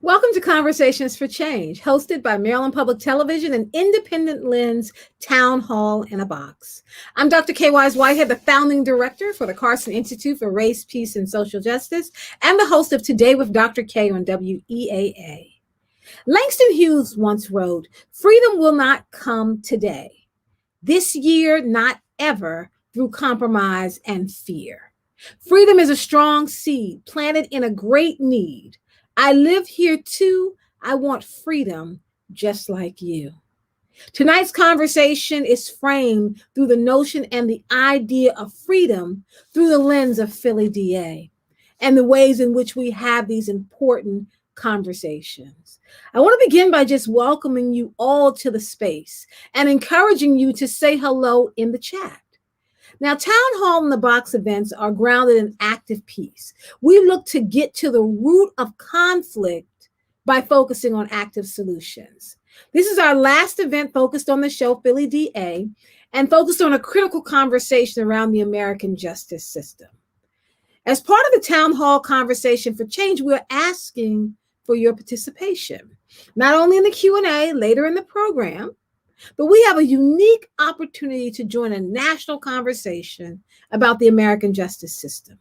Welcome to Conversations for Change, hosted by Maryland Public Television and Independent Lens Town Hall in a Box. I'm Dr. K. Wise Whitehead, the founding director for the Carson Institute for Race, Peace, and Social Justice, and the host of Today with Dr. K on WEAA. Langston Hughes once wrote, "Freedom will not come today, this year, not ever, through compromise and fear. Freedom is a strong seed planted in a great need. I live here too. I want freedom just like you." Tonight's conversation is framed through the notion and the idea of freedom through the lens of Philly DA and the ways in which we have these important conversations. I want to begin by just welcoming you all to the space and encouraging you to say hello in the chat. Now, Town Hall in the Box events are grounded in active peace. We look to get to the root of conflict by focusing on active solutions. This is our last event focused on the show Philly DA and focused on a critical conversation around the American justice system. As part of the Town Hall Conversation for Change, we're asking for your participation, not only in the Q&A later in the program, but we have a unique opportunity to join a national conversation about the American justice system.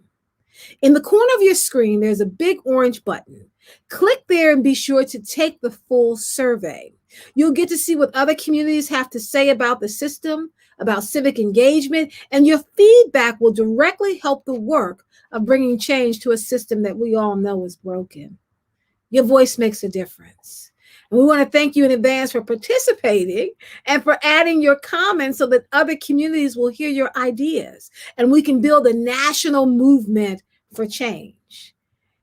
In the corner of your screen, there's a big orange button. Click there and be sure to take the full survey. You'll get to see what other communities have to say about the system, about civic engagement, and your feedback will directly help the work of bringing change to a system that we all know is broken. Your voice makes a difference. And we want to thank you in advance for participating and for adding your comments so that other communities will hear your ideas and we can build a national movement for change.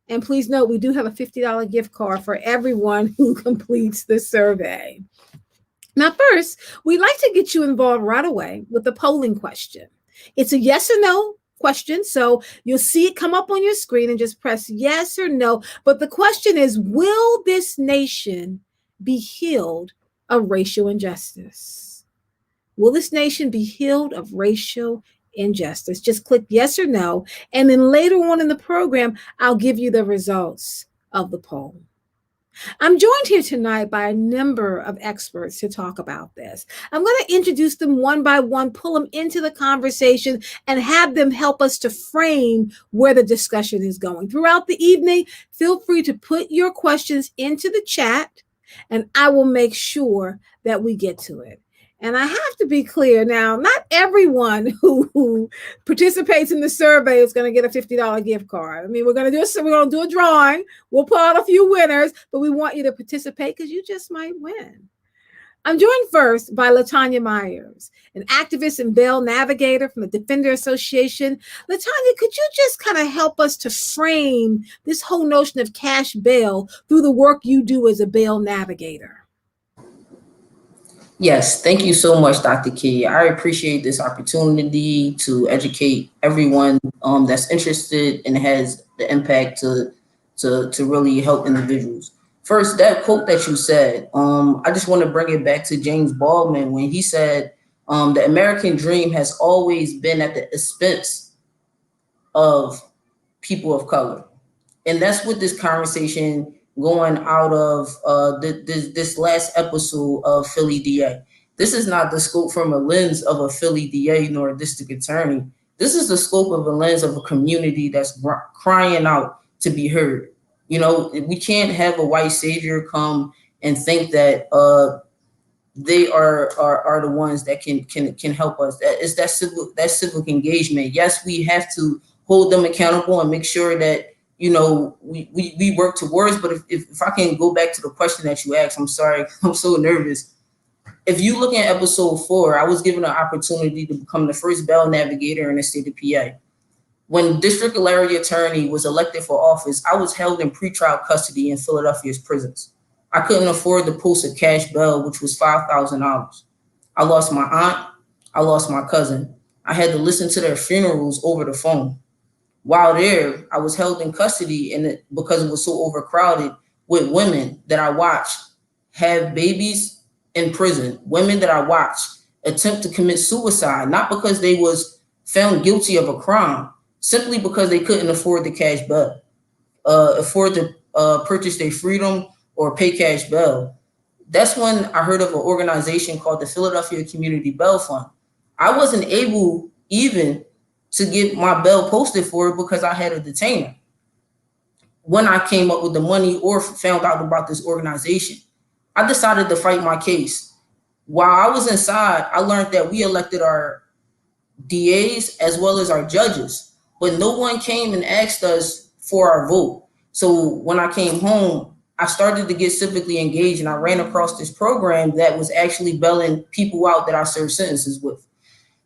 And please note, we do have a $50 gift card for everyone who completes the survey. Now, first, we'd like to get you involved right away with the polling question. It's a yes or no question, so you'll see it come up on your screen and just press yes or no. But the question is, will this nation be healed of racial injustice? Will this nation be healed of racial injustice? Just click yes or no, and then later on in the program, I'll give you the results of the poll. I'm joined here tonight by a number of experts to talk about this. I'm going to introduce them one by one, pull them into the conversation, and have them help us to frame where the discussion is going. Throughout the evening, feel free to put your questions into the chat, and I will make sure that we get to it. And I have to be clear now, not everyone who participates in the survey is going to get a $50 gift card. I mean, we're going to do a drawing. We'll pull out a few winners, but we want you to participate because you just might win. I'm joined first by LaTanya Myers, an activist and bail navigator from the Defender Association. LaTanya, could you just kind of help us to frame this whole notion of cash bail through the work you do as a bail navigator? Yes, thank you so much, Dr. Key. I appreciate this opportunity to educate everyone that's interested and has the impact to really help individuals. First, that quote that you said, I just want to bring it back to James Baldwin when he said, the American dream has always been at the expense of people of color. And that's what this conversation going out of this last episode of Philly DA. This is not the scope from a lens of a Philly DA nor a district attorney. This is the scope of a lens of a community that's crying out to be heard. You know, we can't have a white savior come and think that they are the ones that can help us. It's that civic engagement. Yes, we have to hold them accountable and make sure that we work towards. But if I can go back to the question that you asked, I'm sorry, I'm so nervous. If you look at episode 4, I was given an opportunity to become the first bail navigator in the state of PA. When District Larry Attorney was elected for office, I was held in pretrial custody in Philadelphia's prisons. I couldn't afford to post a cash bail, which was $5,000. I lost my aunt. I lost my cousin. I had to listen to their funerals over the phone. While there, I was held in custody because it was so overcrowded with women that I watched have babies in prison, women that I watched attempt to commit suicide, not because they was found guilty of a crime, simply because they couldn't afford the cash bail, afford to purchase their freedom or pay cash bail. That's when I heard of an organization called the Philadelphia Community Bail Fund. I wasn't able even to get my bail posted for it because I had a detainer. When I came up with the money or found out about this organization, I decided to fight my case. While I was inside, I learned that we elected our DAs as well as our judges, but no one came and asked us for our vote. So when I came home, I started to get civically engaged, and I ran across this program that was actually bailing people out that I served sentences with.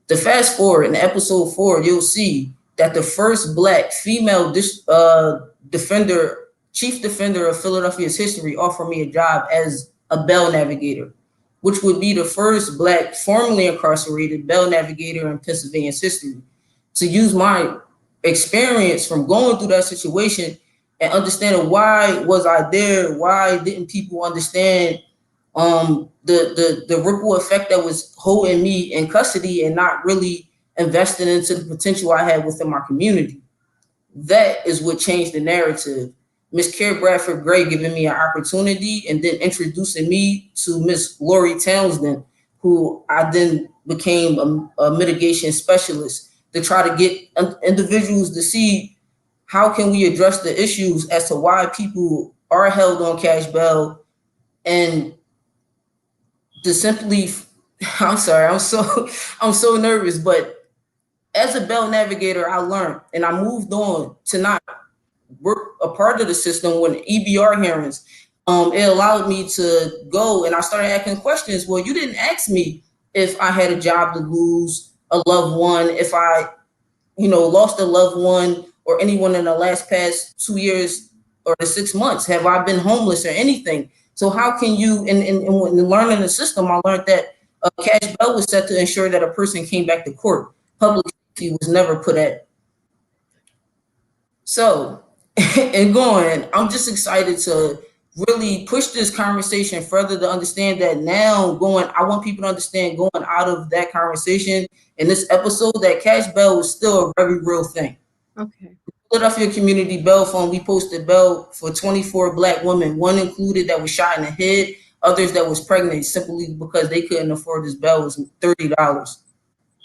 To fast forward in episode 4, you'll see that the first Black female defender, chief defender of Philadelphia's history, offered me a job as a bail navigator, which would be the first Black formerly incarcerated bail navigator in Pennsylvania's history. To use my experience from going through that situation and understanding why was I there, why didn't people understand the ripple effect that was holding me in custody and not really investing into the potential I had within my community. That is what changed the narrative. Miss Care Bradford Gray giving me an opportunity and then introducing me to Miss Lori Townsend, who I then became a mitigation specialist to try to get individuals to see how can we address the issues as to why people are held on cash bail, and to simply, I'm sorry, I'm so nervous, but as a bail navigator, I learned and I moved on to not work a part of the system when EBR hearings. It allowed me to go and I started asking questions. Well, you didn't ask me if I had a job to lose, a loved one, if I, lost a loved one or anyone in the past 2 years or the 6 months. Have I been homeless or anything? So how can you, in learning the system, I learned that a cash bail was set to ensure that a person came back to court. Public safety was never put at. So, and going, I'm just excited to really push this conversation further to understand that now I want people to understand going out of that conversation in this episode that cash bail is still a very real thing. Okay. Philadelphia Community Bail Fund, we posted bail for 24 Black women, one included that was shot in the head, others that was pregnant simply because they couldn't afford this bail was $30.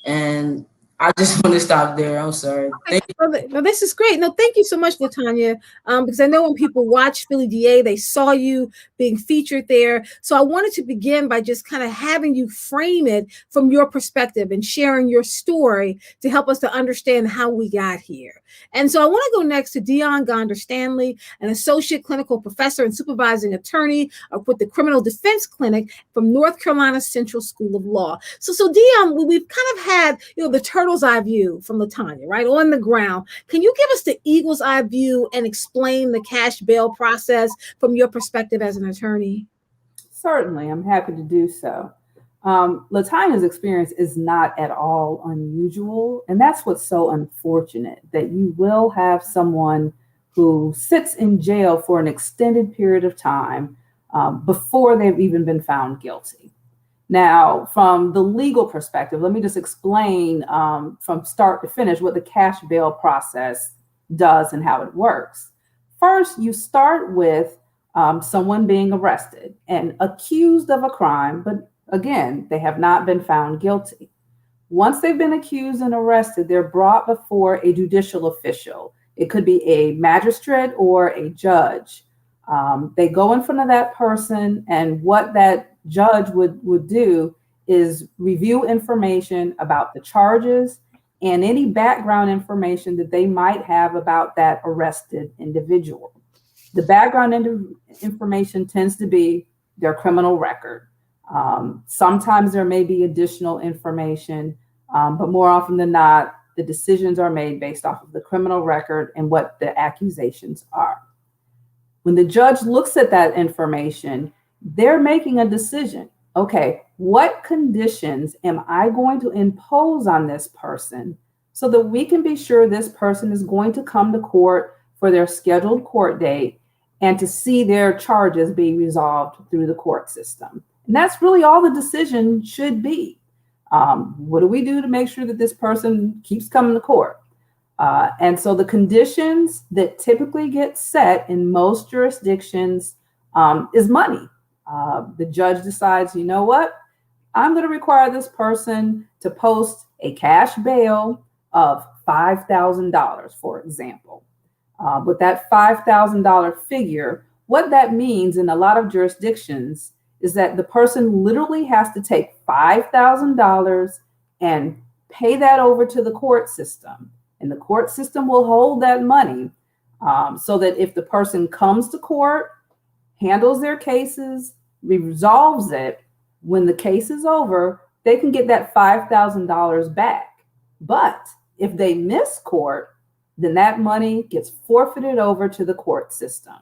And I just want to stop there. I'm sorry. Okay. No, this is great. No, thank you so much, Latanya. Because I know when people watch Philly DA, they saw you being featured there. So I wanted to begin by just kind of having you frame it from your perspective and sharing your story to help us to understand how we got here. And so I want to go next to Dion Gonder Stanley, an associate clinical professor and supervising attorney with the Criminal Defense Clinic from North Carolina Central School of Law. So Dion, we've kind of had, the turtle's eye view from Latanya, right, on the ground. Can you give us the eagle's eye view and explain the cash bail process from your perspective as an attorney? Certainly, I'm happy to do so. Latanya's experience is not at all unusual, and that's what's so unfortunate, that you will have someone who sits in jail for an extended period of time before they've even been found guilty. Now, from the legal perspective, let me just explain from start to finish what the cash bail process does and how it works. First, you start with someone being arrested and accused of a crime, but again, they have not been found guilty. Once they've been accused and arrested, they're brought before a judicial official. It could be a magistrate or a judge. They go in front of that person, and what that judge would do is review information about the charges and any background information that they might have about that arrested individual. The background information tends to be their criminal record. Sometimes there may be additional information, but more often than not, the decisions are made based off of the criminal record and what the accusations are. When the judge looks at that information, they're making a decision. Okay, what conditions am I going to impose on this person so that we can be sure this person is going to come to court for their scheduled court date and to see their charges be resolved through the court system? And that's really all the decision should be. What do we do to make sure that this person keeps coming to court? And so the conditions that typically get set in most jurisdictions is money. The judge decides, you know what? I'm going to require this person to post a cash bail of $5,000, for example. With that $5,000 figure, what that means in a lot of jurisdictions is that the person literally has to take $5,000 and pay that over to the court system. And the court system will hold that money so that if the person comes to court, handles their cases, resolves it, when the case is over, they can get that $5,000 back. But if they miss court, then that money gets forfeited over to the court system.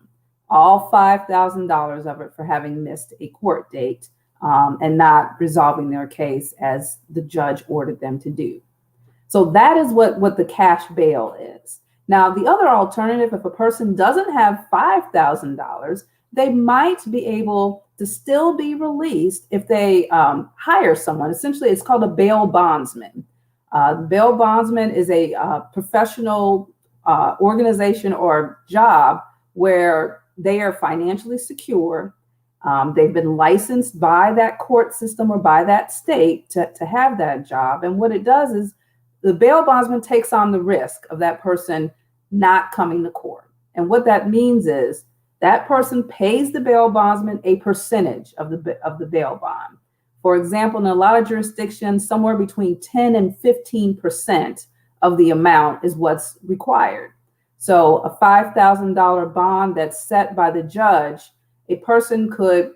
All $5,000 of it for having missed a court date and not resolving their case as the judge ordered them to do. So that is what the cash bail is. Now, the other alternative, if a person doesn't have $5,000, they might be able to still be released if they hire someone. Essentially, it's called a bail bondsman. Bail bondsman is a professional organization or job where they are financially secure. They've been licensed by that court system or by that state to have that job. And what it does is the bail bondsman takes on the risk of that person not coming to court. And what that means is that person pays the bail bondsman a percentage of the bail bond. For example, in a lot of jurisdictions, somewhere between 10 and 15% of the amount is what's required. So a $5,000 bond that's set by the judge, a person could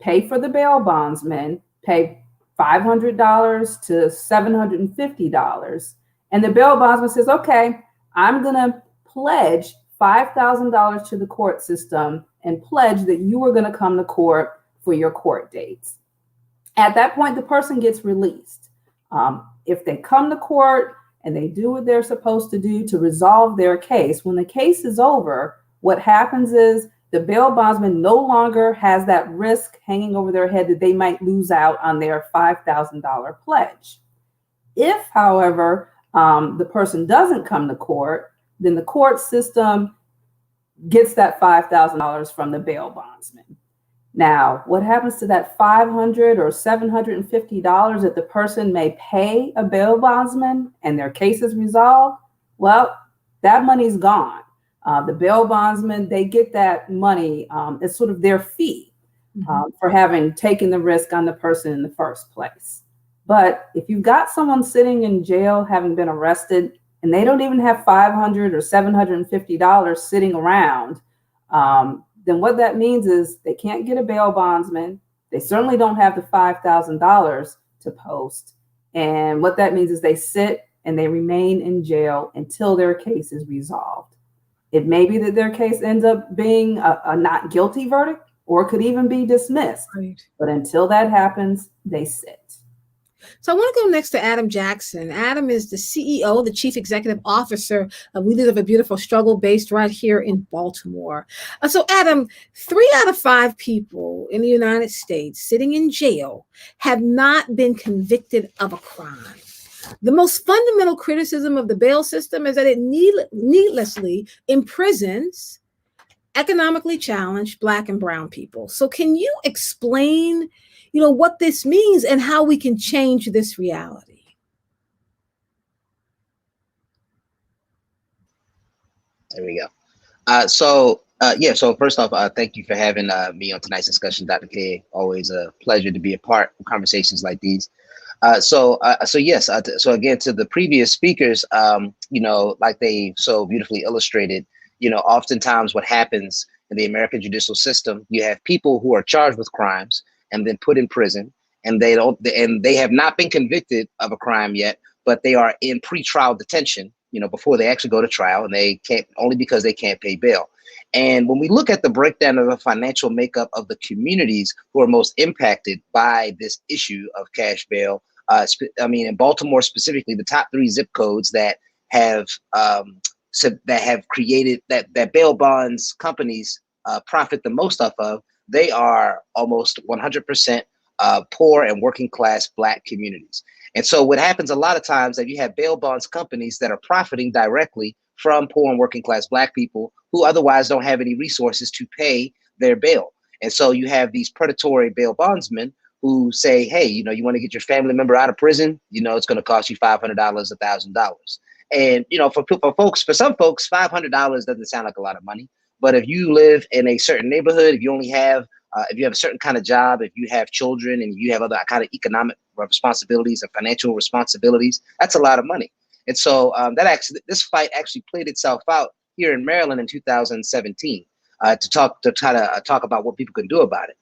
pay for the bail bondsman, pay $500 to $750. And the bail bondsman says, okay, I'm going to pledge $5,000 to the court system and pledge that you are going to come to court for your court dates. At that point, the person gets released. If they come to court and they do what they're supposed to do to resolve their case, when the case is over, what happens is the bail bondsman no longer has that risk hanging over their head that they might lose out on their $5,000 pledge. If, however, the person doesn't come to court, then the court system gets that $5,000 from the bail bondsman. Now, what happens to that $500 or $750 that the person may pay a bail bondsman and their case is resolved? Well, that money's gone. The bail bondsman, they get that money as sort of their fee for having taken the risk on the person in the first place. But if you've got someone sitting in jail having been arrested and they don't even have $500 or $750 sitting around, then what that means is they can't get a bail bondsman. They certainly don't have the $5,000 to post. And what that means is they sit and they remain in jail until their case is resolved. It may be that their case ends up being a not guilty verdict or could even be dismissed. Right. But until that happens, they sit. So I want to go next to Adam Jackson. Adam is the CEO, the Chief Executive Officer of We Live a Beautiful Struggle, based right here in Baltimore. So Adam, 3 out of 5 people in the United States sitting in jail have not been convicted of a crime. The most fundamental criticism of the bail system is that it needlessly imprisons economically challenged Black and brown people. So can you explain what this means and how we can change this reality? There we go. So first off, thank you for having me on tonight's discussion, Dr. K. Always a pleasure to be a part of conversations like these. So again, to the previous speakers, like they so beautifully illustrated, oftentimes what happens in the American judicial system, you have people who are charged with crimes and then put in prison, and they have not been convicted of a crime yet, but they are in pretrial detention, before they actually go to trial, and they can't, only because they can't pay bail. And when we look at the breakdown of the financial makeup of the communities who are most impacted by this issue of cash bail, in Baltimore specifically, the top 3 zip codes that have created that bail bonds companies profit the most off of, they are almost 100% poor and working class Black communities. And so what happens a lot of times that you have bail bonds companies that are profiting directly from poor and working class Black people who otherwise don't have any resources to pay their bail. And so you have these predatory bail bondsmen who say, hey, you want to get your family member out of prison, it's going to cost you $500, $1,000. And, for some folks, $500 doesn't sound like a lot of money. But if you live in a certain neighborhood, if you have a certain kind of job, if you have children and you have other kind of economic responsibilities and financial responsibilities, that's a lot of money. And so this fight actually played itself out here in Maryland in 2017 to try to talk about what people can do about it.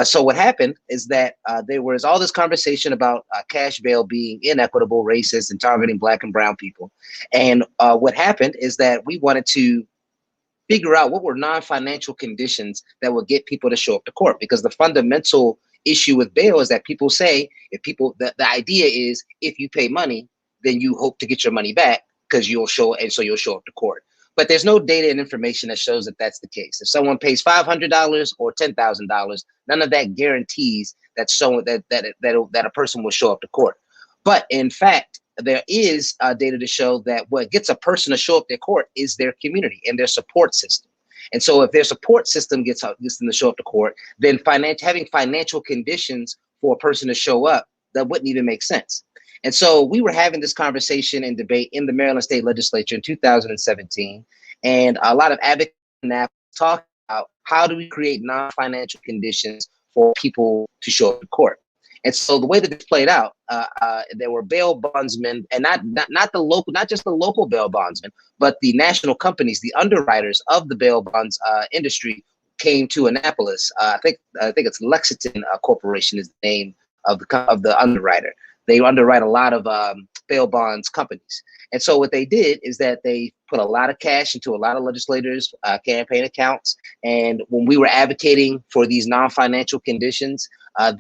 So what happened is that there was all this conversation about cash bail being inequitable, racist, and targeting Black and brown people. And what happened is that we wanted to figure out what were non-financial conditions that would get people to show up to court, because the fundamental issue with bail is that people say the idea is if you pay money, then you hope to get your money back because you'll show up to court. But there's no data and information that shows that that's the case. If someone pays $500 or $10,000, none of that guarantees that a person will show up to court. But in fact, there is data to show that what gets a person to show up to court is their community and their support system. And so if their support system gets them to show up to court, then having financial conditions for a person to show up, that wouldn't even make sense. And so we were having this conversation and debate in the Maryland State Legislature in 2017, and a lot of advocates now talk about how do we create non-financial conditions for people to show up to court. And so the way that this played out, there were bail bondsmen, and not just the local bail bondsmen, but the national companies, the underwriters of the bail bonds industry, came to Annapolis. I think it's Lexington Corporation is the name of the underwriter. They underwrite a lot of bail bonds companies. And so what they did is that they put a lot of cash into a lot of legislators' campaign accounts. And when we were advocating for these non-financial conditions,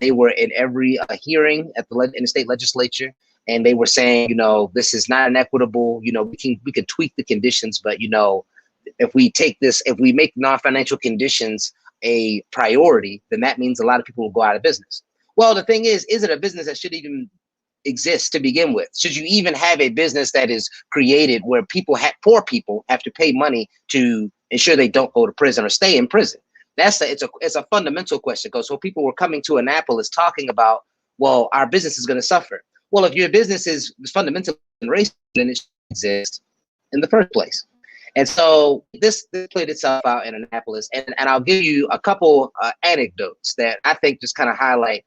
they were in every hearing in the state legislature, and they were saying, this is not inequitable. We can tweak the conditions, but if we make non-financial conditions a priority, then that means a lot of people will go out of business. Well, the thing is it a business that should even exist to begin with? Should you even have a business that is created where poor people have to pay money to ensure they don't go to prison or stay in prison? It's a fundamental question, because so people were coming to Annapolis talking about, well, our business is going to suffer. Well, if your business is fundamentally racist, then it should exist in the first place. And so this played itself out in Annapolis, and I'll give you a couple anecdotes that I think just kind of highlight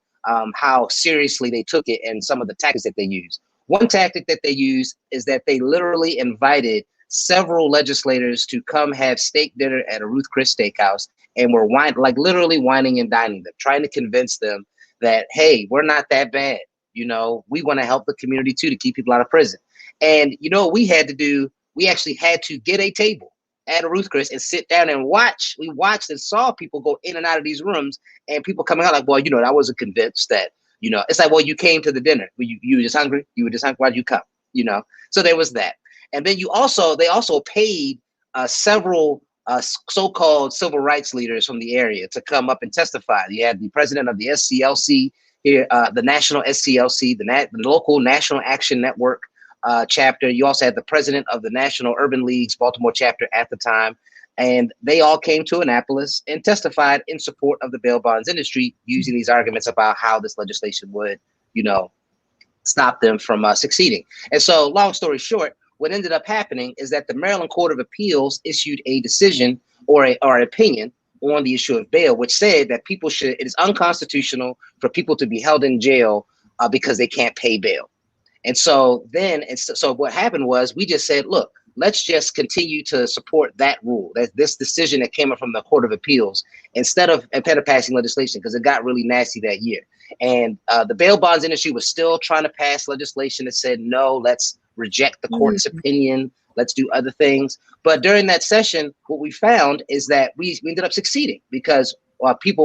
how seriously they took it and some of the tactics that they used. One tactic that they used is that they literally invited several legislators to come have steak dinner at a Ruth Chris Steakhouse, and were literally wining and dining them, trying to convince them that, hey, we're not that bad. We want to help the community too, to keep people out of prison. And what we had to do, we actually had to get a table at a Ruth Chris and sit down and watch. We watched and saw people go in and out of these rooms, and people coming out like, well, I wasn't convinced that, it's like, well, you came to the dinner. You were just hungry. You were just hungry. Why'd you come? So there was that. And then they also paid several so-called civil rights leaders from the area to come up and testify. You had the president of the SCLC here, the national SCLC, the local National Action Network chapter. You also had the president of the National Urban League's Baltimore chapter at the time. And they all came to Annapolis and testified in support of the bail bonds industry, using these arguments about how this legislation would, stop them from succeeding. And so, long story short, what ended up happening is that the Maryland Court of Appeals issued a decision or an opinion on the issue of bail, which said that it is unconstitutional for people to be held in jail because they can't pay bail. And so what happened was, we just said, look, let's just continue to support that rule, this decision that came up from the Court of Appeals, instead of passing legislation, because it got really nasty that year. And the bail bonds industry was still trying to pass legislation that said, no, let's reject the court's opinion. Let's do other things. But during that session, what we found is that we ended up succeeding because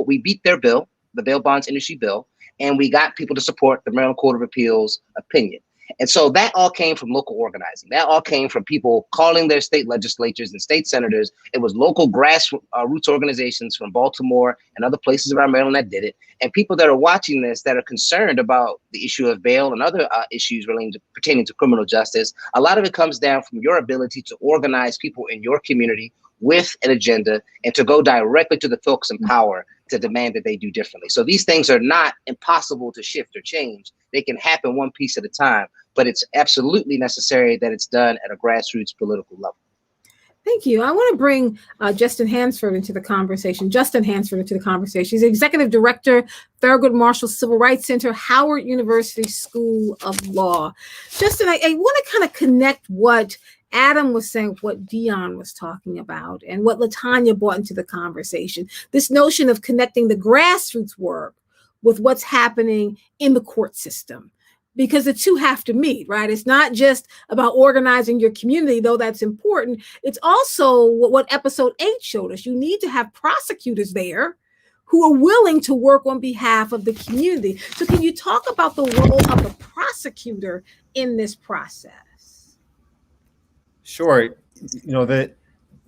we beat their bill, the bail bonds industry bill, and we got people to support the Maryland Court of Appeals opinion. And so that all came from local organizing. That all came from people calling their state legislatures and state senators. It was local grassroots organizations from Baltimore and other places around Maryland that did it. And people that are watching this that are concerned about the issue of bail and other issues pertaining to criminal justice, a lot of it comes down from your ability to organize people in your community with an agenda and to go directly to the folks in power to demand that they do differently. So these things are not impossible to shift or change. They can happen one piece at a time, but it's absolutely necessary that it's done at a grassroots political level. Thank you. I want to bring Justin Hansford into the conversation. He's the Executive Director, Thurgood Marshall Civil Rights Center, Howard University School of Law. Justin, I want to kind of connect what Adam was saying, what Dion was talking about, and what LaTanya brought into the conversation. This notion of connecting the grassroots work with what's happening in the court system, because the two have to meet, right? It's not just about organizing your community, though that's important. It's also what episode 8 showed us. You need to have prosecutors there who are willing to work on behalf of the community. So can you talk about the role of the prosecutor in this process? Sure.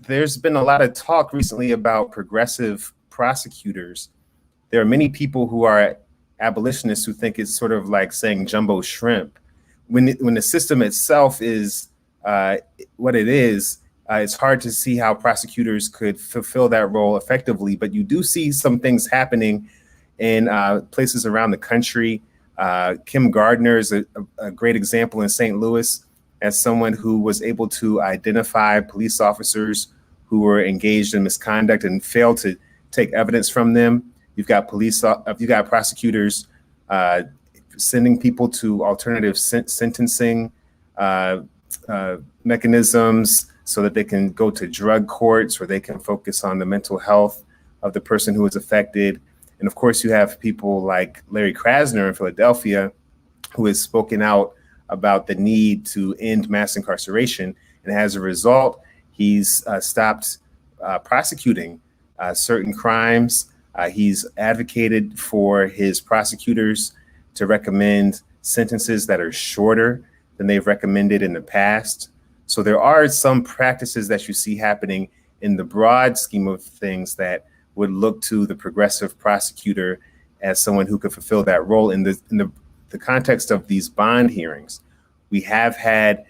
There's been a lot of talk recently about progressive prosecutors. There are many people who are abolitionists who think it's sort of like saying jumbo shrimp. When the system itself is what it is, it's hard to see how prosecutors could fulfill that role effectively. But you do see some things happening in places around the country. Kim Gardner is a great example in St. Louis as someone who was able to identify police officers who were engaged in misconduct and failed to take evidence from them. You've got prosecutors sending people to alternative sentencing mechanisms so that they can go to drug courts where they can focus on the mental health of the person who was affected. And of course, you have people like Larry Krasner in Philadelphia, who has spoken out about the need to end mass incarceration. And as a result, he's stopped prosecuting certain crimes. He's advocated for his prosecutors to recommend sentences that are shorter than they've recommended in the past. So there are some practices that you see happening in the broad scheme of things that would look to the progressive prosecutor as someone who could fulfill that role. In the context of these bond hearings, we have had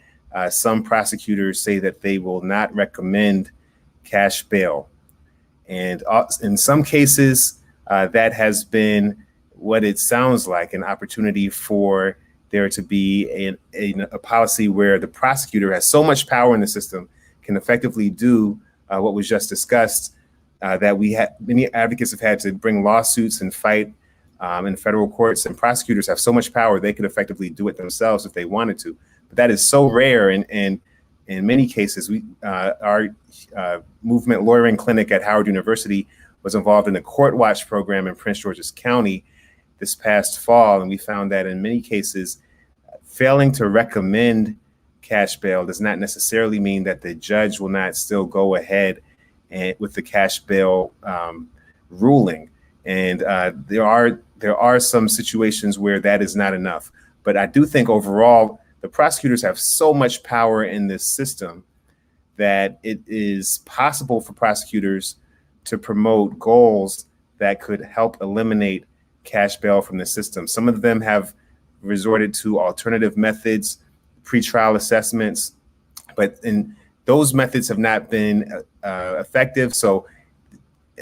some prosecutors say that they will not recommend cash bail. And in some cases, that has been what it sounds like, an opportunity for there to be a policy where the prosecutor has so much power in the system, can effectively do what was just discussed, that many advocates have had to bring lawsuits and fight in federal courts, and prosecutors have so much power they could effectively do it themselves if they wanted to. But that is so rare, and in many cases, our movement lawyering clinic at Howard University was involved in a court watch program in Prince George's County this past fall, and we found that in many cases, failing to recommend cash bail does not necessarily mean that the judge will not still go ahead with the cash bail ruling. And there are some situations where that is not enough. But I do think overall, the prosecutors have so much power in this system that it is possible for prosecutors to promote goals that could help eliminate cash bail from the system. Some of them have resorted to alternative methods, pretrial assessments, but those methods have not been effective. So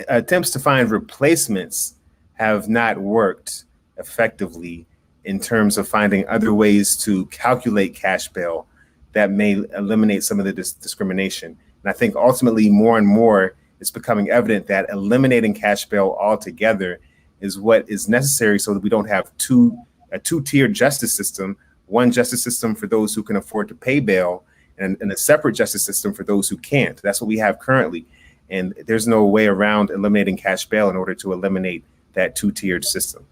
attempts to find replacements have not worked effectively in terms of finding other ways to calculate cash bail that may eliminate some of the discrimination. And I think ultimately more and more it's becoming evident that eliminating cash bail altogether is what is necessary so that we don't have a two-tiered justice system, one justice system for those who can afford to pay bail and a separate justice system for those who can't. That's what we have currently. And there's no way around eliminating cash bail in order to eliminate that two-tiered system.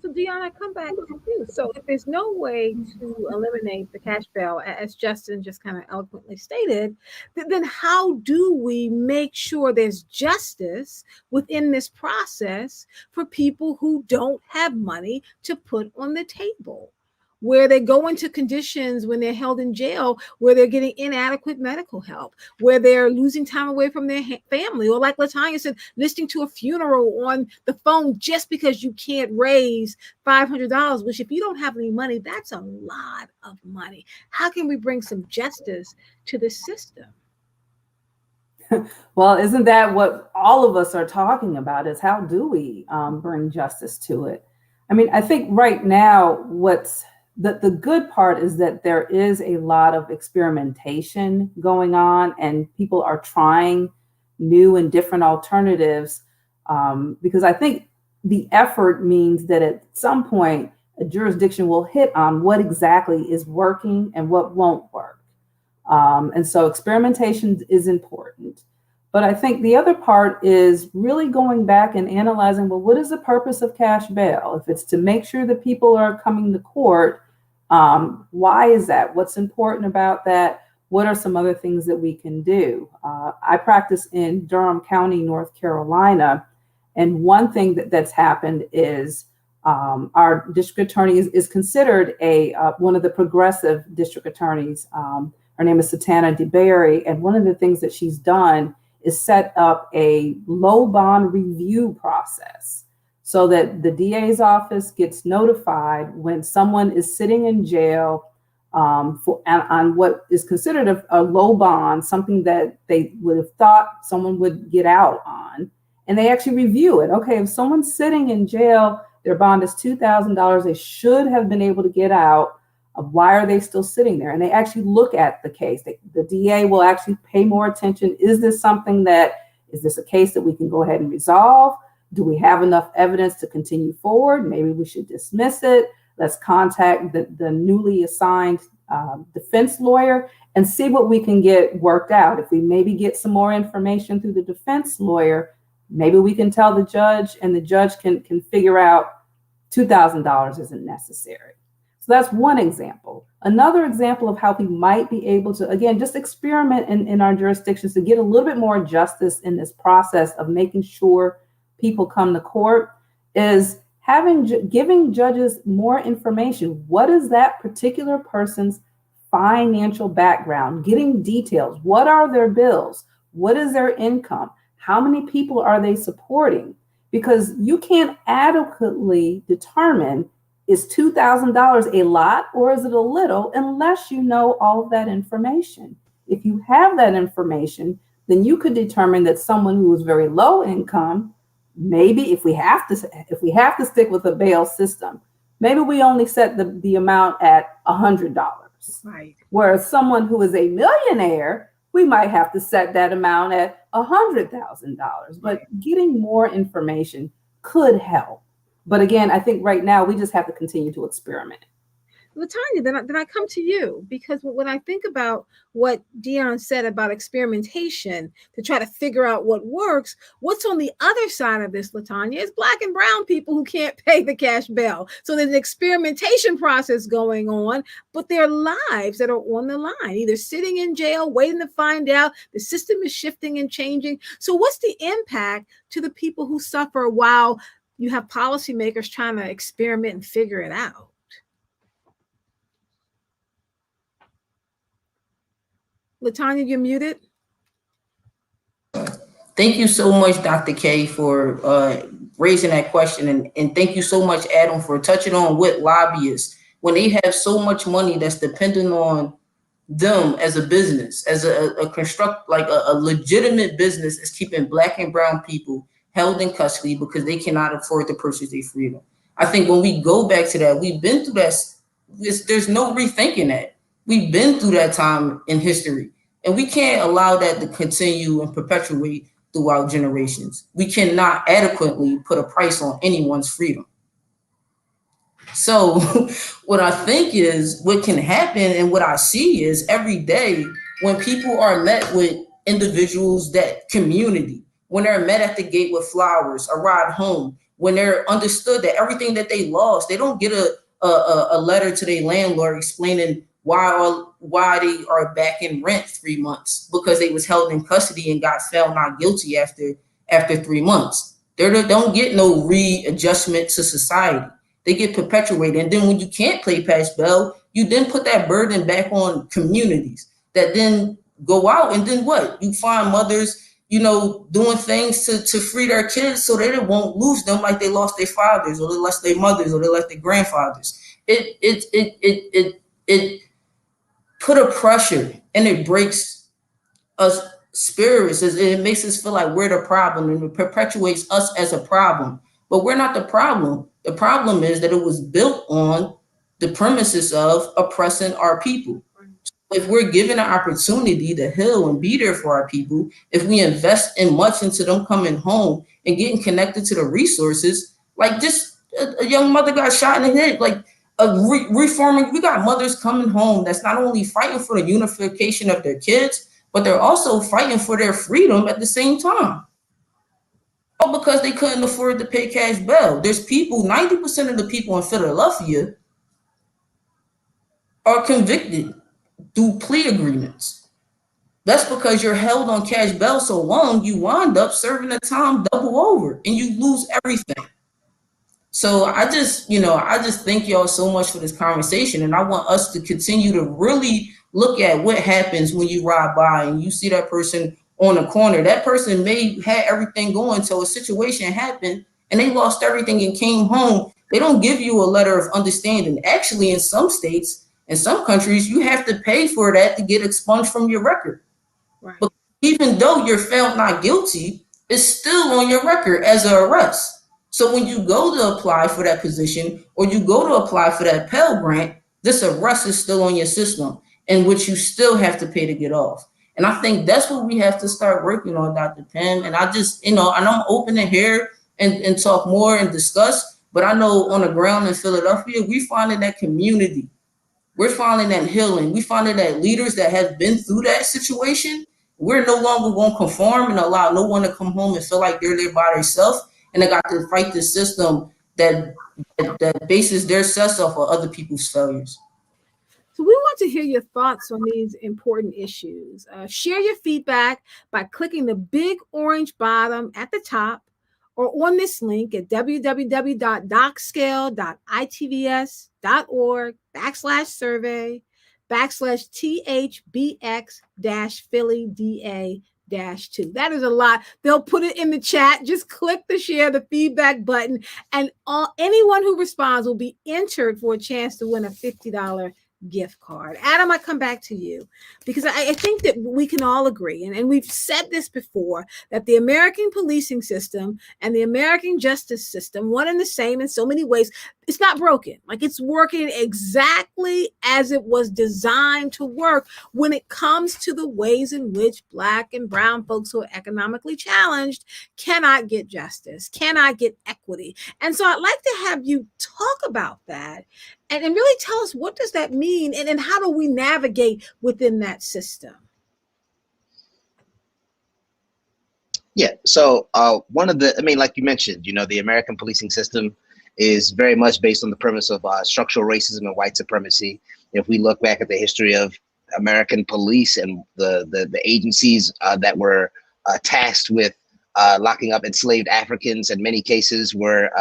So, Dion, I come back to you. So, if there's no way to eliminate the cash bail, as Justin just kind of eloquently stated, then how do we make sure there's justice within this process for people who don't have money to put on the table? Where they go into conditions when they're held in jail, where they're getting inadequate medical help, where they're losing time away from their family, or like Latanya said, listening to a funeral on the phone just because you can't raise $500, which if you don't have any money, that's a lot of money. How can we bring some justice to the system? Well, isn't that what all of us are talking about, is how do we bring justice to it? I mean, I think right now what's the good part is that there is a lot of experimentation going on, and people are trying new and different alternatives, because I think the effort means that at some point a jurisdiction will hit on what exactly is working and what won't work. And so experimentation is important. But I think the other part is really going back and analyzing, well, what is the purpose of cash bail? If it's to make sure that people are coming to court, why is that? What's important about that? What are some other things that we can do? I practice in Durham County, North Carolina. And one thing that's happened is our district attorney is considered one of the progressive district attorneys. Her name is Satana DeBerry. And one of the things that she's done is set up a low bond review process, so that the DA's office gets notified when someone is sitting in jail on what is considered a low bond, something that they would have thought someone would get out on. And they actually review it. Okay, if someone's sitting in jail, their bond is $2,000, they should have been able to get out. Why are they still sitting there? And they actually look at the case. The DA will actually pay more attention. Is this a case that we can go ahead and resolve? Do we have enough evidence to continue forward? Maybe we should dismiss it. Let's contact the newly assigned defense lawyer and see what we can get worked out. If we maybe get some more information through the defense lawyer, maybe we can tell the judge, and the judge can figure out $2,000 isn't necessary. So that's one example. Another example of how we might be able to, again, just experiment in our jurisdictions to get a little bit more justice in this process of making sure people come to court, is giving judges more information. What is that particular person's financial background? Getting details. What are their bills? What is their income? How many people are they supporting? Because you can't adequately determine, is $2,000 a lot or is it a little, unless you know all of that information. If you have that information, then you could determine that someone who is very low income, maybe if we have to stick with a bail system, maybe we only set the amount at $100. Right. Whereas someone who is a millionaire, we might have to set that amount at $100,000. But getting more information could help. But again, I think right now we just have to continue to experiment. Latanya, then I come to you, because when I think about what Dion said about experimentation to try to figure out what works, what's on the other side of this, Latanya, is Black and brown people who can't pay the cash bail. So there's an experimentation process going on, but their lives that are on the line, either sitting in jail, waiting to find out. The system is shifting and changing. So what's the impact to the people who suffer while you have policymakers trying to experiment and figure it out? Latanya, you're muted. Thank you so much, Dr. K, for raising that question. And thank you so much, Adam, for touching on what lobbyists, when they have so much money that's dependent on them as a business, as a legitimate business, is keeping Black and brown people held in custody because they cannot afford to purchase their freedom. I think when we go back to that, we've been through that. There's no rethinking that. We've been through that time in history, and we can't allow that to continue and perpetuate throughout generations. We cannot adequately put a price on anyone's freedom. So what I think is what can happen, and what I see is every day when people are met with individuals, that community, when they're met at the gate with flowers, a ride home, when they're understood that everything that they lost, they don't get a letter to their landlord explaining why they are back in rent 3 months because they was held in custody and got found not guilty after 3 months. They don't get no readjustment to society. They get perpetuated. And then when you can't pay past bail, you then put that burden back on communities that then go out and then what? You find mothers, doing things to free their kids so that it won't lose them like they lost their fathers or they lost their mothers or they lost their grandfathers. It put a pressure and it breaks us spirits. It makes us feel like we're the problem and it perpetuates us as a problem. But we're not the problem. The problem is that it was built on the premises of oppressing our people. If we're given an opportunity to heal and be there for our people, if we invest in much into them coming home and getting connected to the resources, like just a young mother got shot in the head, like reforming, we got mothers coming home that's not only fighting for the unification of their kids, but they're also fighting for their freedom at the same time. All because they couldn't afford to pay cash bail. There's people, 90% of the people in Philadelphia are convicted through plea agreements. That's because you're held on cash bail so long, you wind up serving the time double over and you lose everything. So I just thank y'all so much for this conversation. And I want us to continue to really look at what happens when you ride by and you see that person on the corner. That person may have everything going till a situation happened and they lost everything and came home. They don't give you a letter of understanding. Actually, in some states, in some countries, you have to pay for that to get expunged from your record. Right. But even though you're found not guilty, it's still on your record as an arrest. So when you go to apply for that position or you go to apply for that Pell Grant, this arrest is still on your system in which you still have to pay to get off. And I think that's what we have to start working on, Dr. Pam. And I just, and I'm open to hear and talk more and discuss, but I know on the ground in Philadelphia, we finding that community. We're finding that healing. We finding that leaders that have been through that situation, we're no longer going to conform and allow no one to come home and feel like they're there by themselves. And they got to fight the system that bases their success off of other people's failures. So we want to hear your thoughts on these important issues. Share your feedback by clicking the big orange bottom at the top or on this link at www.docscale.itvs.org/survey/THBX-Philly-DA-2. That is a lot. They'll put it in the chat. Just click the share the feedback button, and anyone who responds will be entered for a chance to win a $50 gift card. Adam, I come back to you because I think that we can all agree, and we've said this before, that the American policing system and the American justice system, one and the same in so many ways, it's not broken. Like, it's working exactly as it was designed to work when it comes to the ways in which Black and brown folks who are economically challenged cannot get justice, cannot get equity. And so I'd like to have you talk about that and really tell us, what does that mean and how do we navigate within that system? Yeah, so like you mentioned, the American policing system is very much based on the premise of structural racism and white supremacy. If we look back at the history of American police and the agencies that were tasked with locking up enslaved Africans, in many cases were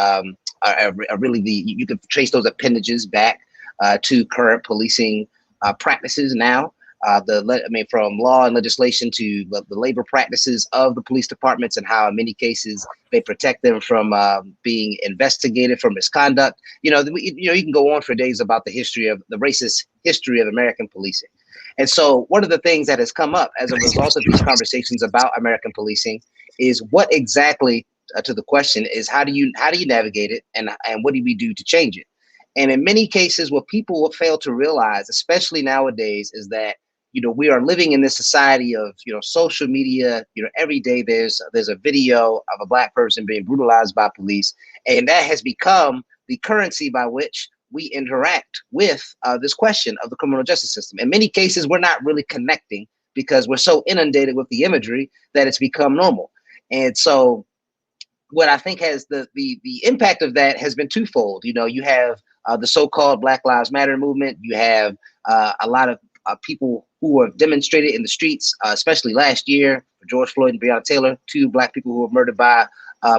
really you could trace those appendages back to current policing practices now. From law and legislation to the labor practices of the police departments and how in many cases they protect them from being investigated for misconduct. You can go on for days about the racist history of American policing. And so one of the things that has come up as a result of these conversations about American policing is what exactly, to the question, is how do you navigate it and what do we do to change it? And in many cases, what people will fail to realize, especially nowadays, is that we are living in this society of social media. Every day there's a video of a Black person being brutalized by police, and that has become the currency by which we interact with this question of the criminal justice system. In many cases, we're not really connecting because we're so inundated with the imagery that it's become normal. And so what I think has the impact of that has been twofold. You know, you have the so-called Black Lives Matter movement. You have a lot of people who have demonstrated in the streets, especially last year for George Floyd and Breonna Taylor, 2 Black people who were murdered by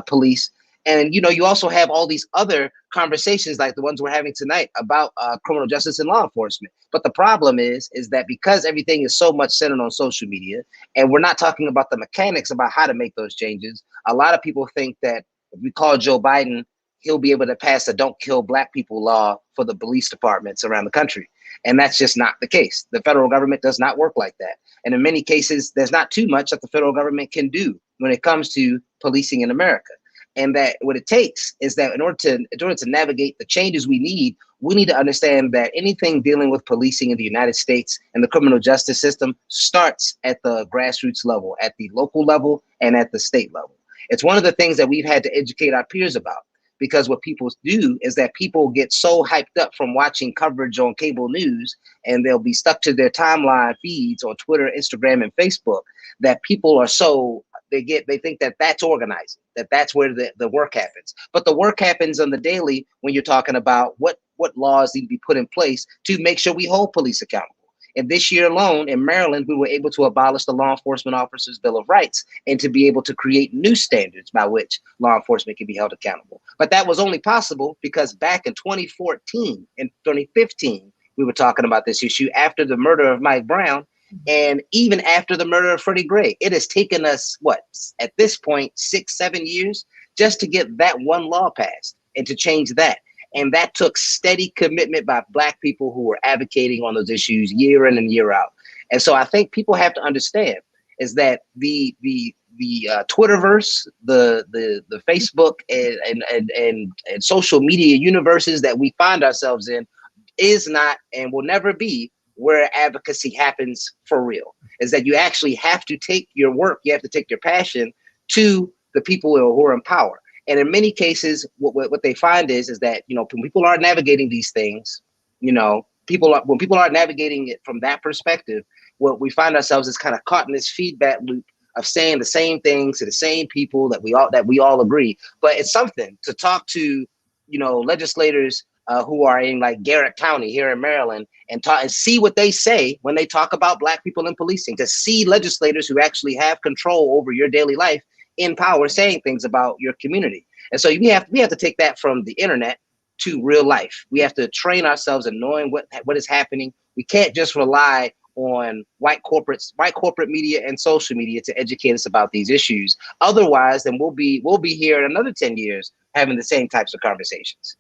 police. And, you know, you also have all these other conversations like the ones we're having tonight about criminal justice and law enforcement. But the problem is that because everything is so much centered on social media, and we're not talking about the mechanics about how to make those changes, a lot of people think that if we call Joe Biden, he'll be able to pass a don't kill Black people law for the police departments around the country. And that's just not the case. The federal government does not work like that. And in many cases, there's not too much that the federal government can do when it comes to policing in America. And that what it takes is that in order to navigate the changes we need to understand that anything dealing with policing in the United States and the criminal justice system starts at the grassroots level, at the local level, and at the state level. It's one of the things that we've had to educate our peers about, because what people do is that people get so hyped up from watching coverage on cable news, and they'll be stuck to their timeline feeds on Twitter, Instagram, and Facebook, that people are so they think that that's organizing, that's where the work happens. But the work happens on the daily when you're talking about what laws need to be put in place to make sure we hold police accountable. And this year alone in Maryland, we were able to abolish the Law Enforcement Officers Bill of Rights and to be able to create new standards by which law enforcement can be held accountable. But that was only possible because back in 2014 and 2015, we were talking about this issue after the murder of Mike Brown. And even after the murder of Freddie Gray, it has taken us, at this point, 6-7 years just to get that one law passed and to change that. And that took steady commitment by Black people who were advocating on those issues year in and year out. And so I think people have to understand is that the Twitterverse, the Facebook and social media universes that we find ourselves in is not and will never be where advocacy happens for real. Is that you actually have to take your work, you have to take your passion to the people who are in power. And in many cases, what they find is that, you know, when people are navigating these things, you know, when people are navigating it from that perspective, what we find ourselves is kind of caught in this feedback loop of saying the same things to the same people that we all agree. But it's something to talk to, you know, legislators who are in like Garrett County here in Maryland and see what they say when they talk about Black people in policing, to see legislators who actually have control over your daily life in power saying things about your community. And so we have to take that from the internet to real life. We have to train ourselves in knowing what is happening. We can't just rely on white corporate media and social media to educate us about these issues. Otherwise, then we'll be here in another 10 years having the same types of conversations.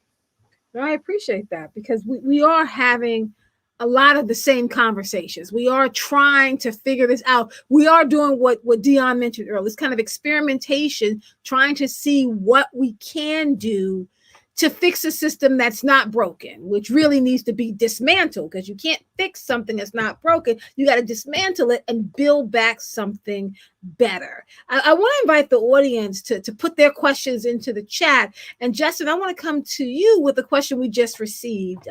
I appreciate that, because we are having a lot of the same conversations. We are trying to figure this out. We are doing what Dion mentioned earlier, this kind of experimentation, trying to see what we can do to fix a system that's not broken, which really needs to be dismantled, because you can't fix something that's not broken. You got to dismantle it and build back something better. I want to invite the audience to put their questions into the chat. And Justin, I want to come to you with a question we just received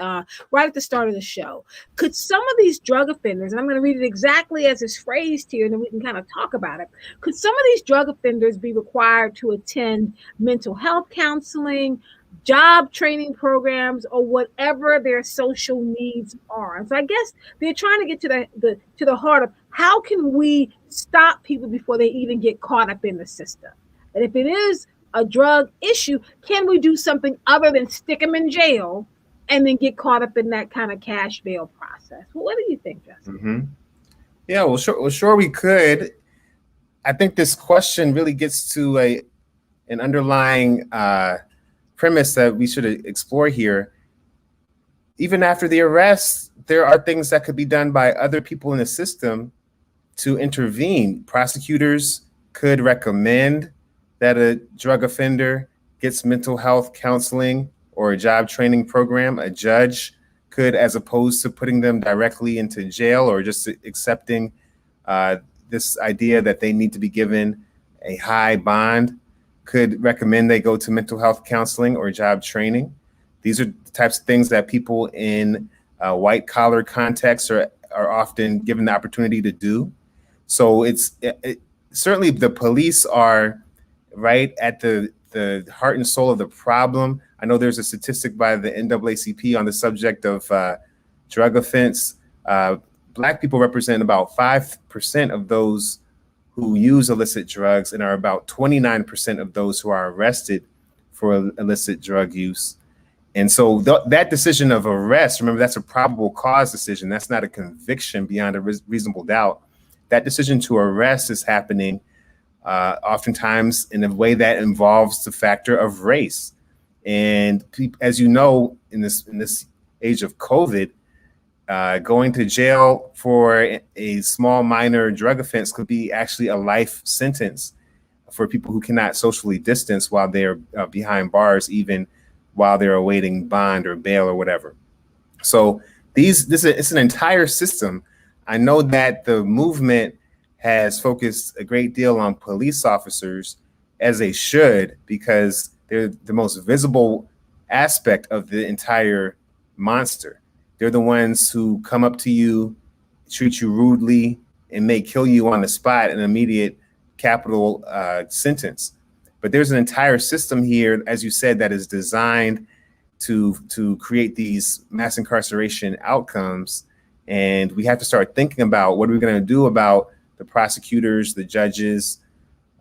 right at the start of the show. Could some of these drug offenders, and I'm going to read it exactly as it's phrased here, and then we can kind of talk about it. Could some of these drug offenders be required to attend mental health counseling, job training programs, or whatever their social needs are? And so I guess they're trying to get to the heart of how can we stop people before they even get caught up in the system? And if it is a drug issue, can we do something other than stick them in jail and then get caught up in that kind of cash bail process? Well, what do you think, Justin? Mm-hmm. Yeah, well, sure we could. I think this question really gets to an underlying premise that we should explore here. Even after the arrest, there are things that could be done by other people in the system to intervene. Prosecutors could recommend that a drug offender gets mental health counseling or a job training program. A judge could, as opposed to putting them directly into jail or just accepting this idea that they need to be given a high bond, could recommend they go to mental health counseling or job training. These are the types of things that people in white collar contexts are often given the opportunity to do. So it's certainly the police are right at the the heart and soul of the problem. I know there's a statistic by the NAACP on the subject of drug offense. Black people represent about 5% of those who use illicit drugs and are about 29% of those who are arrested for illicit drug use. And so that decision of arrest, remember, that's a probable cause decision. That's not a conviction beyond a reasonable doubt. That decision to arrest is happening oftentimes in a way that involves the factor of race. And as you know, in this age of COVID, going to jail for a small minor drug offense could be actually a life sentence for people who cannot socially distance while they're behind bars, even while they're awaiting bond or bail or whatever. So it's an entire system. I know that the movement has focused a great deal on police officers, as they should, because they're the most visible aspect of the entire monster. They're the ones who come up to you, treat you rudely, and may kill you on the spot in an immediate capital sentence. But there's an entire system here, as you said, that is designed to create these mass incarceration outcomes. And we have to start thinking about what are we going to do about the prosecutors, the judges,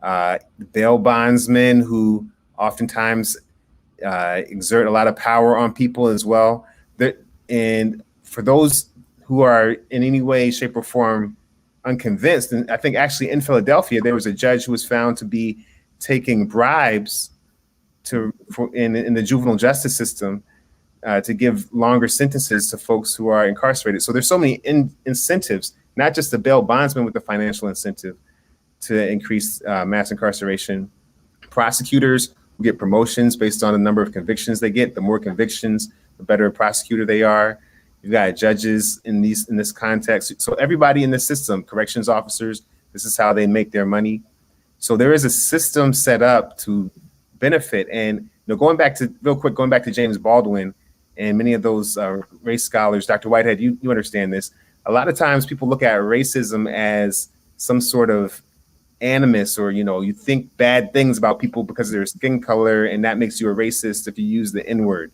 the bail bondsmen who oftentimes exert a lot of power on people as well. And for those who are in any way, shape, or form unconvinced, and I think actually in Philadelphia, there was a judge who was found to be taking bribes in the juvenile justice system to give longer sentences to folks who are incarcerated. So there's so many incentives, not just the bail bondsman with the financial incentive to increase mass incarceration. Prosecutors who get promotions based on the number of convictions they get. The more convictions, the better a prosecutor they are. You've got judges in this context. So everybody in the system, corrections officers, this is how they make their money. So there is a system set up to benefit. And going back to James Baldwin and many of those race scholars, Dr. Whitehead, you understand this. A lot of times people look at racism as some sort of animus, or you think bad things about people because of their skin color, and that makes you a racist if you use the N-word.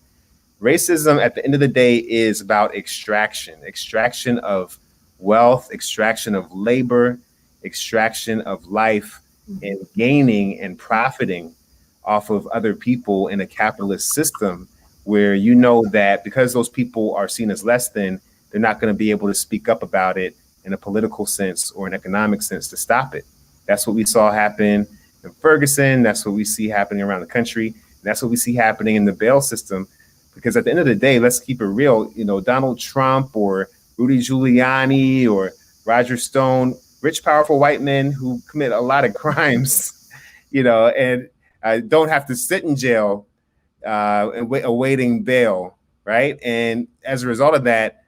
Racism at the end of the day is about extraction of wealth, extraction of labor, extraction of life, and gaining and profiting off of other people in a capitalist system where that because those people are seen as less than, they're not going to be able to speak up about it in a political sense or an economic sense to stop it. That's what we saw happen in Ferguson. That's what we see happening around the country. And that's what we see happening in the bail system. Because at the end of the day, let's keep it real. Donald Trump or Rudy Giuliani or Roger Stone, rich, powerful white men who commit a lot of crimes, and don't have to sit in jail awaiting bail, right? And as a result of that,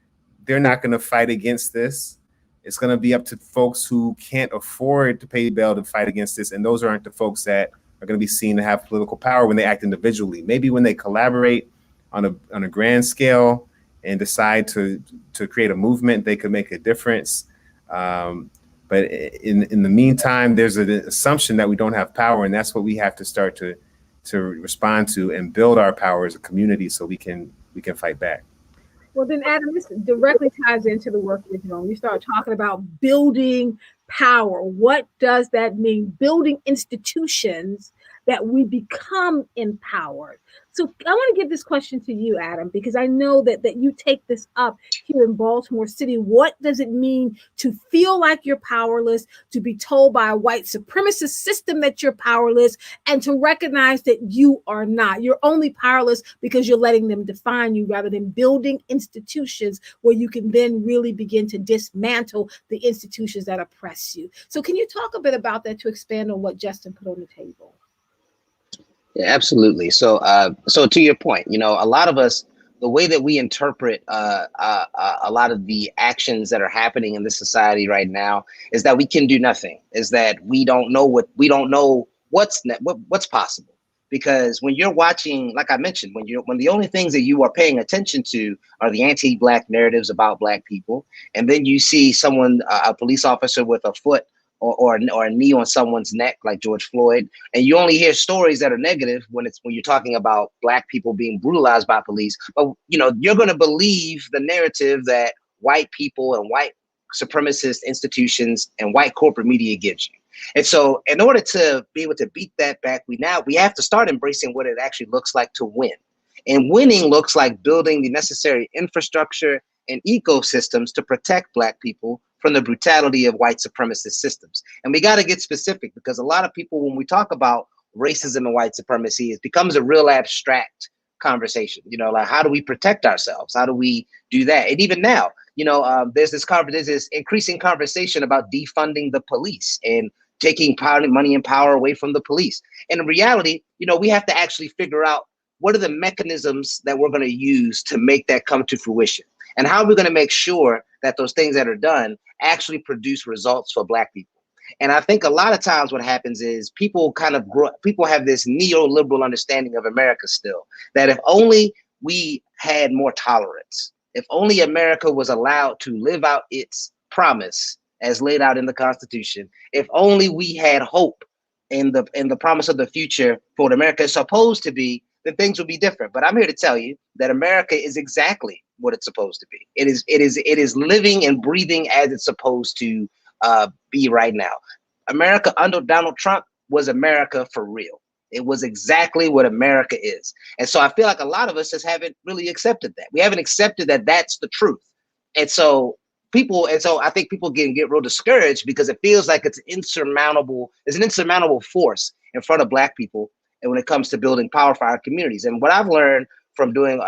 they're not going to fight against this. It's going to be up to folks who can't afford to pay bail to fight against this. And those aren't the folks that are going to be seen to have political power when they act individually. Maybe when they collaborate on a grand scale and decide to create a movement, they could make a difference. But in the meantime, there's an assumption that we don't have power, and that's what we have to start to respond to and build our power as a community so we can fight back. Well, then, Adam, this directly ties into the work you're doing. You start talking about building power. What does that mean? Building institutions that we become empowered. So I want to give this question to you, Adam, because I know that you take this up here in Baltimore City. What does it mean to feel like you're powerless, to be told by a white supremacist system that you're powerless, and to recognize that you are not? You're only powerless because you're letting them define you rather than building institutions where you can then really begin to dismantle the institutions that oppress you. So can you talk a bit about that to expand on what Justin put on the table? Yeah, absolutely. So, so to your point, a lot of us, the way that we interpret a lot of the actions that are happening in this society right now is that we can do nothing. Is that we don't know what's possible. Because when you're watching, like I mentioned, when the only things that you are paying attention to are the anti-Black narratives about Black people, and then you see someone, a police officer with a foot or a knee on someone's neck like George Floyd. And you only hear stories that are negative when you're talking about Black people being brutalized by police. But you're going to believe the narrative that white people and white supremacist institutions and white corporate media gives you. And so in order to be able to beat that back, we have to start embracing what it actually looks like to win. And winning looks like building the necessary infrastructure and ecosystems to protect Black people from the brutality of white supremacist systems. And we got to get specific, because a lot of people, when we talk about racism and white supremacy, it becomes a real abstract conversation. Like, how do we protect ourselves? How do we do that? And even now, there's this increasing conversation about defunding the police and taking money and power away from the police. And in reality, we have to actually figure out what are the mechanisms that we're going to use to make that come to fruition? And how are we going to make sure that those things that are done actually produce results for Black people? And I think a lot of times what happens is people have this neoliberal understanding of America still, that if only we had more tolerance, if only America was allowed to live out its promise as laid out in the Constitution, if only we had hope in the promise of the future for what America is supposed to be, then things would be different. But I'm here to tell you that America is exactly what it's supposed to be. It is living and breathing as it's supposed to be right now. America under Donald Trump was America for real. It was exactly what America is. And so I feel like a lot of us just haven't really accepted that. We haven't accepted that that's the truth. And so I think people get real discouraged because it feels like it's an insurmountable force in front of Black people. And when it comes to building power for our communities. And what I've learned from doing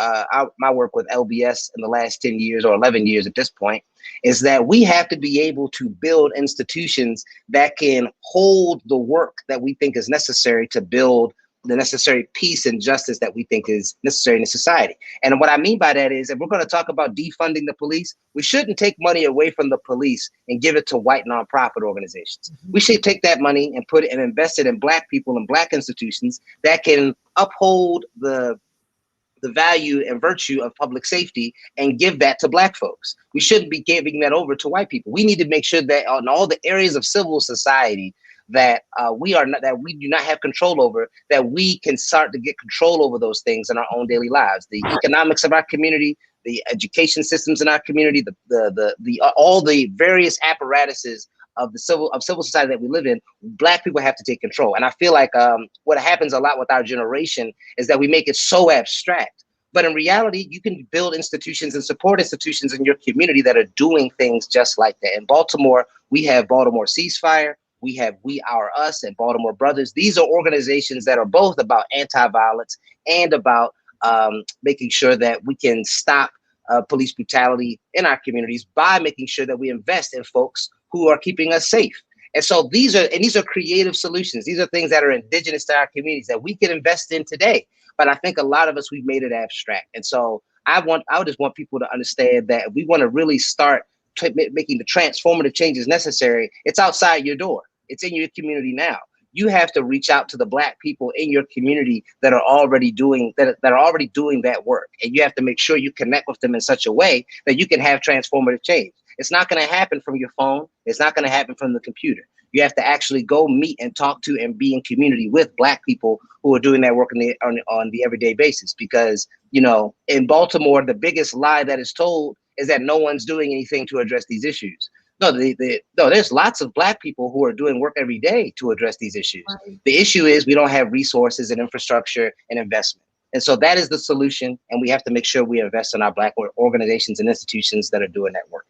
my work with LBS in the last 10 years or 11 years at this point, is that we have to be able to build institutions that can hold the work that we think is necessary to build the necessary peace and justice that we think is necessary in society. And what I mean by that is, if we're going to talk about defunding the police, we shouldn't take money away from the police and give it to white nonprofit organizations. Mm-hmm. We should take that money and put it and invest it in Black people and Black institutions that can uphold the value and virtue of public safety and give that to Black folks. We shouldn't be giving that over to white people. We need to make sure that on all the areas of civil society that we do not have control over, that we can start to get control over those things in our own daily lives. The economics of our community, the education systems in our community, all the various apparatuses of civil society that we live in, Black people have to take control. And I feel like what happens a lot with our generation is that we make it so abstract. But in reality, you can build institutions and support institutions in your community that are doing things just like that. In Baltimore, we have Baltimore Ceasefire. We have We Our Us and Baltimore Brothers. These are organizations that are both about anti-violence and about making sure that we can stop police brutality in our communities by making sure that we invest in folks who are keeping us safe. And so these are creative solutions. These are things that are indigenous to our communities that we can invest in today. But I think a lot of us, we've made it abstract. And so I just want people to understand that if we want to really start making the transformative changes necessary, it's outside your door. It's in your community now. You have to reach out to the Black people in your community that are already doing that work. And you have to make sure you connect with them in such a way that you can have transformative change. It's not going to happen from your phone. It's not going to happen from the computer. You have to actually go meet and talk to and be in community with Black people who are doing that work on the everyday basis. Because, in Baltimore, the biggest lie that is told is that no one's doing anything to address these issues. No, there's lots of Black people who are doing work every day to address these issues. Right. The issue is we don't have resources and infrastructure and investment. And so that is the solution. And we have to make sure we invest in our Black organizations and institutions that are doing that work.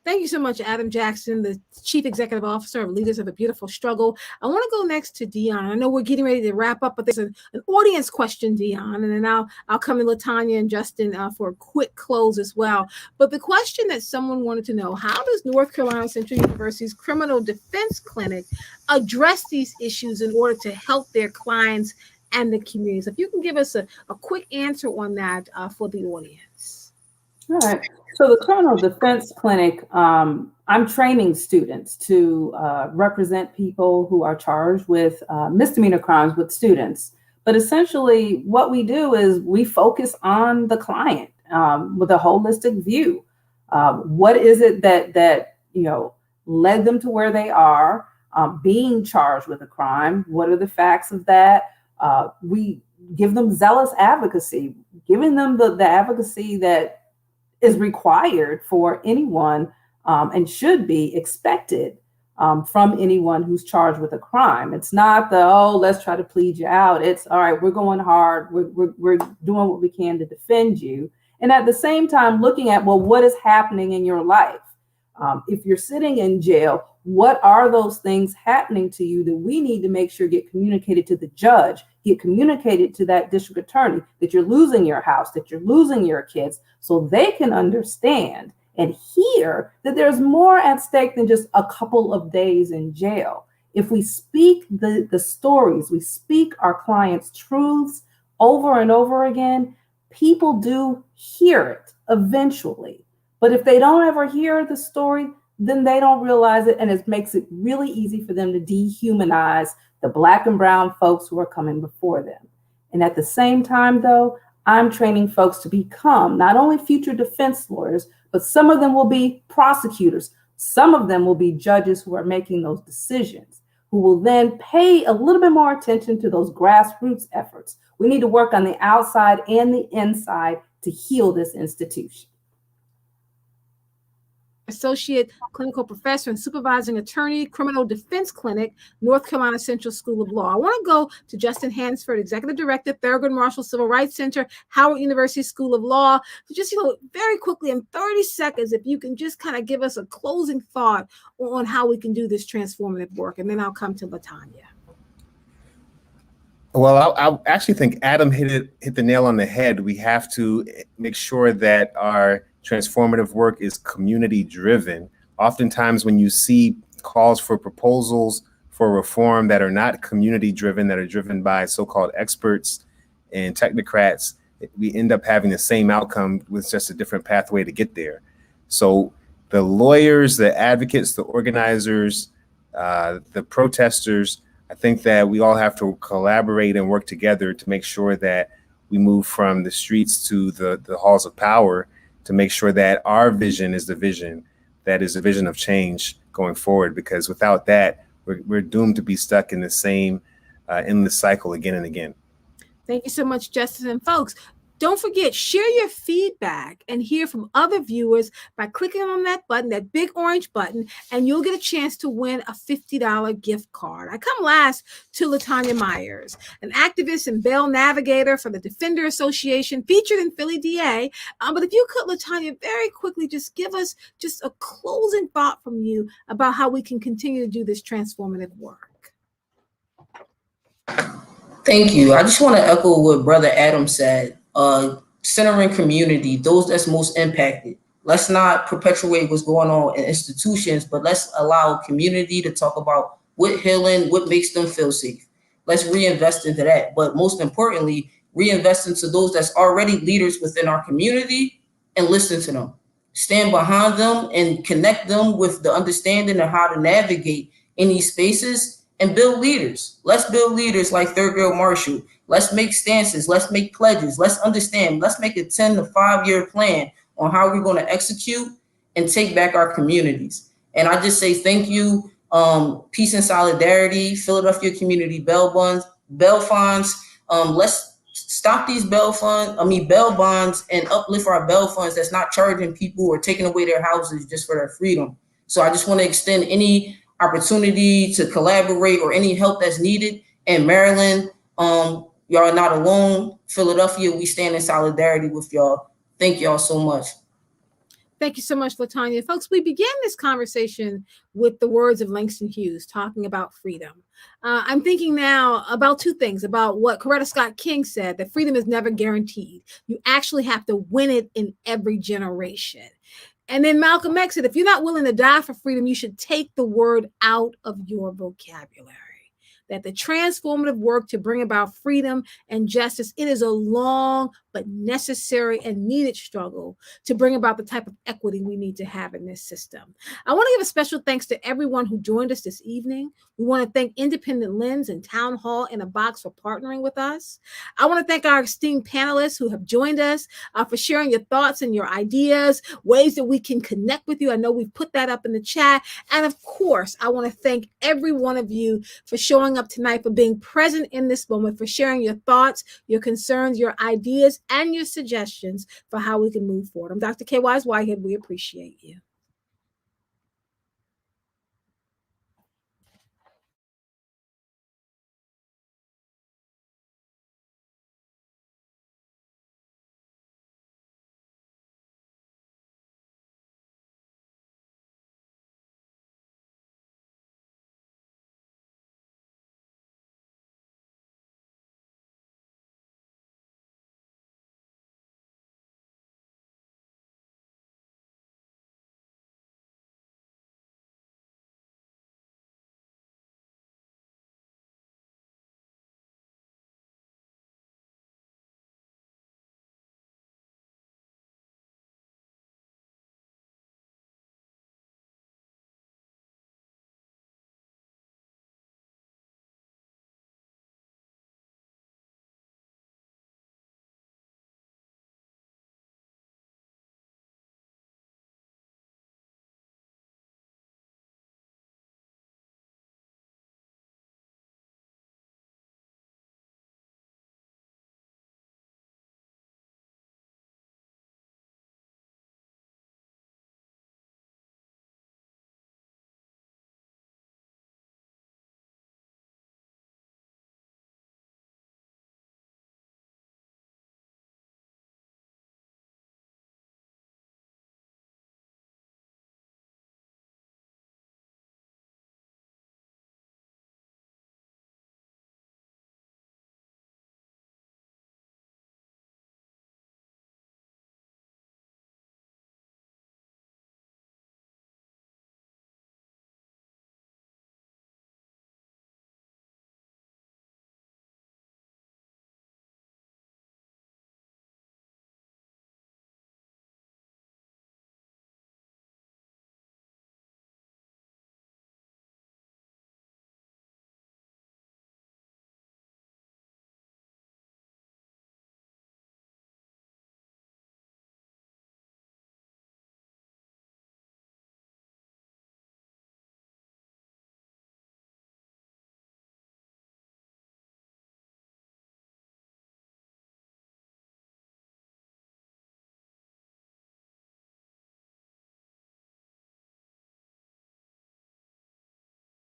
Thank you so much, Adam Jackson, the Chief Executive Officer of Leaders of the Beautiful Struggle. I want to go next to Dion. I know we're getting ready to wrap up, but there's an audience question, Dion, and then I'll come to LaTanya and Justin for a quick close as well. But the question that someone wanted to know, how does North Carolina Central University's Criminal Defense Clinic address these issues in order to help their clients and the communities? If you can give us a quick answer on that for the audience. All right. So the Criminal Defense Clinic, I'm training students to represent people who are charged with misdemeanor crimes with students. But essentially what we do is we focus on the client with a holistic view. What is it that led them to where they are? being charged with a crime. What are the facts of that? We give them zealous advocacy, giving them the advocacy that is required for anyone and should be expected from anyone who's charged with a crime. It's not let's try to plead you out. It's all right, we're going hard. We're doing what we can to defend you. And at the same time, looking at, well, what is happening in your life? If you're sitting in jail, what are those things happening to you that we need to make sure get communicated to the judge, get communicated to that district attorney, that you're losing your house, that you're losing your kids, so they can understand and hear that there's more at stake than just a couple of days in jail. If we speak the stories, we speak our clients' truths over and over again, people do hear it eventually. But if they don't ever hear the story, then they don't realize it, and it makes it really easy for them to dehumanize the Black and brown folks who are coming before them. And at the same time, though, I'm training folks to become not only future defense lawyers, but some of them will be prosecutors. Some of them will be judges who are making those decisions, who will then pay a little bit more attention to those grassroots efforts. We need to work on the outside and the inside to heal this institution. Associate Clinical Professor and Supervising Attorney, Criminal Defense Clinic, North Carolina Central School of Law. I want to go to Justin Hansford, Executive Director, Thurgood Marshall Civil Rights Center, Howard University School of Law. So just, very quickly in 30 seconds, if you can just kind of give us a closing thought on how we can do this transformative work, and then I'll come to LaTanya. Well, I actually think Adam hit the nail on the head. We have to make sure that our transformative work is community driven. Oftentimes when you see calls for proposals for reform that are not community driven, that are driven by so-called experts and technocrats, we end up having the same outcome with just a different pathway to get there. So the lawyers, the advocates, the organizers, the protesters, I think that we all have to collaborate and work together to make sure that we move from the streets to the halls of power, to make sure that our vision is the vision that is a vision of change going forward. Because without that, we're doomed to be stuck in the same endless cycle again and again. Thank you so much, Justin. And folks, don't forget, share your feedback and hear from other viewers by clicking on that button, that big orange button, and you'll get a chance to win a $50 gift card. I come last to LaTanya Myers, an activist and bail navigator for the Defender Association, featured in Philly DA. But if you could, LaTanya, very quickly, just give us just a closing thought from you about how we can continue to do this transformative work. Thank you. I just want to echo what Brother Adam said. Centering community, those that's most impacted. Let's not perpetuate what's going on in institutions, but let's allow community to talk about what healing, what makes them feel safe. Let's reinvest into that. But most importantly, reinvest into those that's already leaders within our community and listen to them. Stand behind them and connect them with the understanding of how to navigate in these spaces and build leaders. Let's build leaders like Thurgood Marshall. Let's make stances. Let's make pledges. Let's understand. Let's make a 10 to 5 year plan on how we're going to execute and take back our communities. And I just say thank you. Peace and solidarity. Philadelphia Community Bail Funds. Let's stop these bail bonds and uplift our bail funds that's not charging people or taking away their houses just for their freedom. So I just want to extend any opportunity to collaborate or any help that's needed. In Maryland, y'all are not alone. Philadelphia, we stand in solidarity with y'all. Thank y'all so much. Thank you so much, LaTanya. Folks, we began this conversation with the words of Langston Hughes talking about freedom. I'm thinking now about two things, about what Coretta Scott King said, that freedom is never guaranteed. You actually have to win it in every generation. And then Malcolm X said, if you're not willing to die for freedom, you should take the word out of your vocabulary. that the transformative work to bring about freedom and justice, it is a long but necessary and needed struggle to bring about the type of equity we need to have in this system. I want to give a special thanks to everyone who joined us this evening. We want to thank Independent Lens and Town Hall in a Box for partnering with us. I want to thank our esteemed panelists who have joined us for sharing your thoughts and your ideas, ways that we can connect with you. I know we've put that up in the chat. And of course, I want to thank every one of you for showing up tonight, for being present in this moment, for sharing your thoughts, your concerns, your ideas, and your suggestions for how we can move forward. I'm Dr. K. Wise Whitehead. We appreciate you.